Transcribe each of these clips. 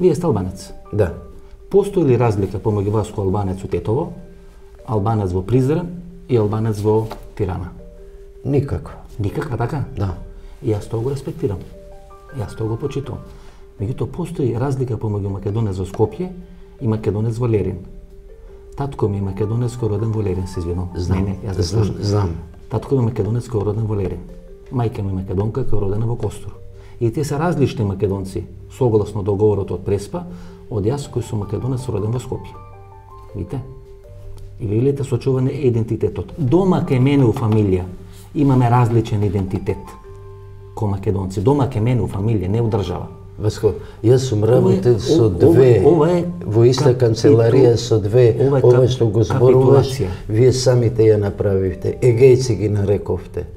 Вие сте албанец. Да. Постои ли разлика помеѓу вас кој албанец у Тетово, албанец во Призрен и албанец во Тирана? Никаква. Никаква, така? Да. И јас тоа го респектирам. Јас тоа го почитувам. Меѓутоа постои разлика помеѓу македонец во Скопје и македонец во Лерин. Татко ми е македонец кој роден во Лерин, се извинувам. Знам. Знам. Татко ми е македонец кој роден во Лерин. Мајка ми е македонка кој родена во Костур. И те се различни македонци, согласно договорот од Преспа, од јас кој сум македонец роден во Скопје. Видите? И видите сочуване идентитетот. Дома кај мене у фамилија имаме различен идентитет ко македонци. Дома кај мене у фамилија, не у држава. Васко, јас сум работел со две, во иста канцеларија со две, ова што го зборуваш, вие самите ја направивте, егејци ги нарековте.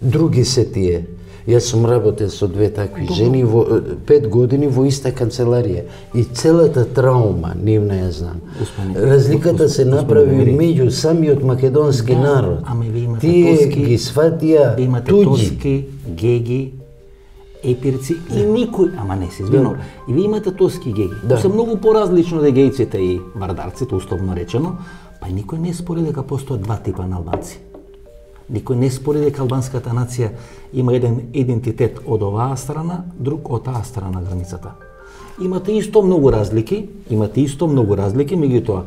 Други се тие. Јас сум работел со две такви жени во 5 години во иста канцеларија и целата траума нивна ја знам. Разликата се направи меѓу самиот македонски народ. Тие ги сватија туѓи. Имате тоски, геги, епирци и никој, ама не се извинувам. И ви имате тоски геги. Се многу поразлично од егејците и вардарците, условно речено, па никој не спори дека постојат два типа на албанци. Никој не спори дека албанската нација има еден идентитет од оваа страна, друг од таа страна на границата. Имате исто многу разлики, меѓутоа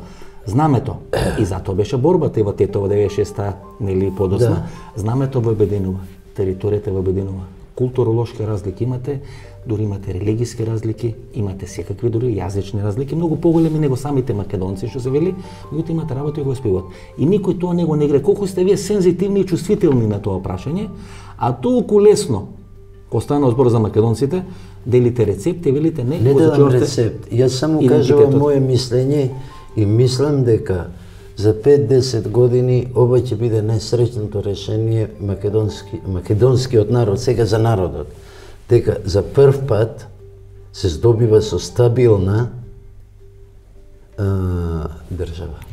знамето, и затоа беше борбата и во Тетово 96-та, нели подосна, знамето во обединува, територијата во обединува. Културолошки разлики имате, дури имате религиски разлики, имате секакви дури јазични разлики, многу поголеми него самите македонци што се вели, меѓутоа имате работа и го спиват. И никој тоа не го негре, колку сте вие сензитивни и чувствителни на тоа прашање, а толку лесно, кога станува збор за македонците, делите рецепти, велите не дадам рецепт. Јас само кажувам моје мислење и мислам дека за 5-10 години ова ќе биде најсреќното решение македонскиот народ, сега за народот. Дека за прв пат се здобива со стабилна држава.